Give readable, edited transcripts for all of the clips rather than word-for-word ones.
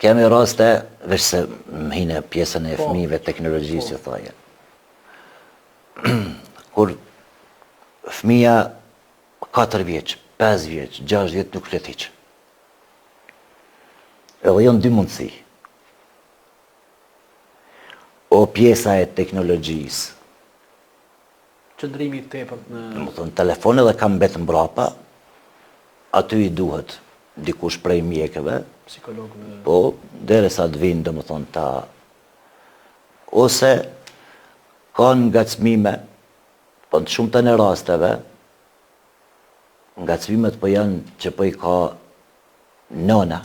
Kemi raste, veç se më hine pjesën e fëmijëve teknologjisë, thoje. Kur fëmija 4 vjeç, 5 vjeç, 6 vjeç nuk flet hiç. Edhe janë dy mundësi. O pjesa e teknologjisë. Qëndrimi i tepërt në... Më thonë, telefon edhe kam mbet mbrapa, aty i duhet dikush prej mjekëve, psikologëve, po, derisa të vinë, domethënë ta... Ose kanë ngacmime, po në shumë të në rasteve, ngacmimet po janë që po i ka nëna.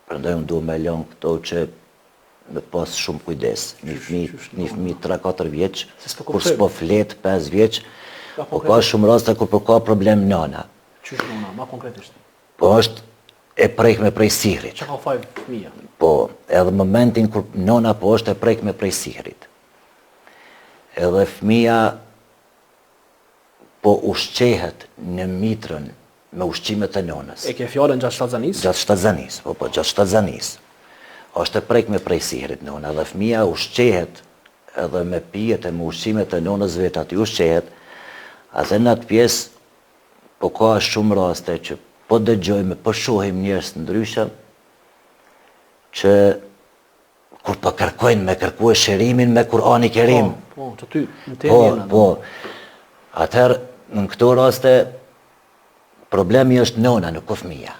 Prandaj unë duhet me lënë këto që me pas shumë kujdes. Një fëmijë 3-4 vjeç, kur s'po flet 5 vjeç, po ka shumë raste kur po ka problem nëna. Qysh nëna, ma konkretisht? Po është e prekme prej sihrit. Që ka faj fëmija? Po, edhe momentin kur nëna po është e prekme prej sihrit. Edhe fëmija po ushqehet në mitrën me ushqimet e nënës. E ke fjallën gjatë shtatzanis? Gjatë shtatzanis, po, gjatë shtatzanis. Është e prekme prej sihrit nëna, dhe fëmija ushqehet edhe me pijet e me ushqimet e nënës vetë aty ushqehet, atë në atë pjesë po ka shumë raste që po dëgjojme, po shohim njerëz të ndryshëm, që kur po kërkojnë me kërkuar shërimin me Kur'ani Kerim. Po, që ty në temë jena. Po, atëherë në këto raste problemi është nëna, nuk fëmija.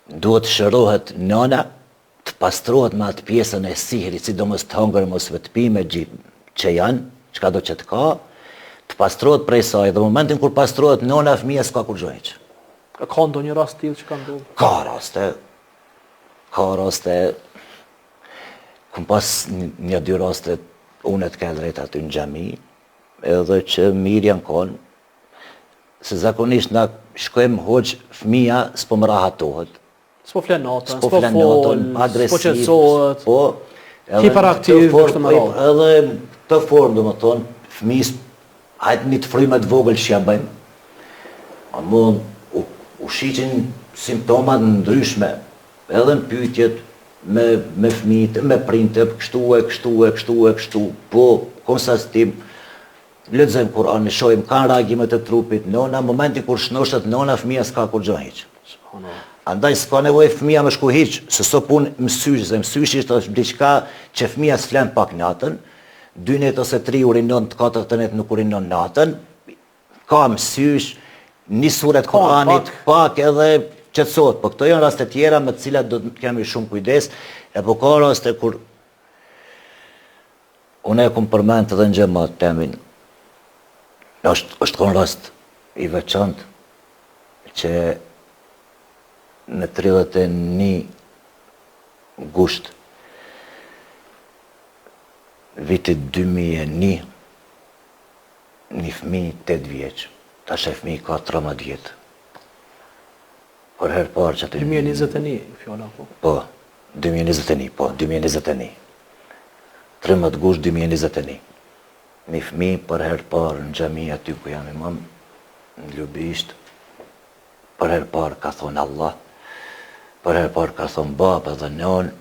Duhet shërohet nëna, të pastrohet me atë pjesën e sihrit, sidomos të hëngër mos vetëpime që janë, çka do që të ka, të pastrohet prej saj, dhe momentin kur pastrohet nëna, fëmija s'ka kur gjojq. Ka ndonjë rast tillë që ka ndodhur? Ka raste, kum pas një dy raste, unë të ka drejt aty në xhami, edhe që mirë janë konë, se zakonisht na shkojmë hoqë fëmija s'po më rahatohet. S'po flen natën, s'po fol, s'po qetësohet, hiperaktiv, edhe të formë, do më thonë, fëmijës, hajtë një të frymet vogël që ja bëjmë, u shiqin simptomat ndryshme, edhe në pyetjet me fëmijët, me prindët, kështu, po, konstatim, lexojmë Kur'anin, shohim kanë reagimet e trupit, nëna, në momentin kur shnoshet nëna, fëmija s'ka kur gjë hiç. Andaj s'ka nevojë fëmija me shku hiç, se so punë mësysh, se mësysh është diçka që fëmija s'flen pak natën, 2 net ose 3 urinon, 4 net nuk urinon natën, ka mësysh, një suret Kur'anit, pak edhe qetësohet, po këto janë raste tjera me të cilat do të kemi shumë kujdes, e po ka raste kur unë e kum përmend edhe në xhamat temin. Është kon rast i veçantë që në 31 gusht vitit 2001 një fëmijë 8 vjeç, tash e fëmijë ka 13 vjet. Por herë parë që 2021 fjala po. Po, 2021. 13 gusht 2021. Një fëmijë për herë parë në xhami aty ku jam imam, në Lubisht, për herë parë ka thonë Allah, për herë parë ka thonë babë dhe nënë,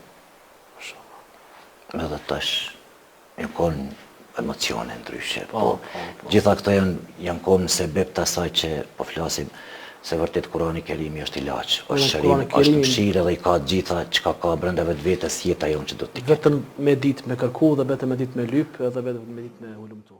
edhe tash një konë emocione ndryshe. Gjitha këto janë konë sebeb të asaj që po flasim, se vërtet Kurani Kerimi është ilaç, është shërim, është mëshirë dhe i ka gjitha çka ka brenda vetvetes jeta jonë që do t'i ketë. Vetëm me ditë me kërku dhe vetëm me ditë me lyp edhe vetëm me ditë me ulumtu.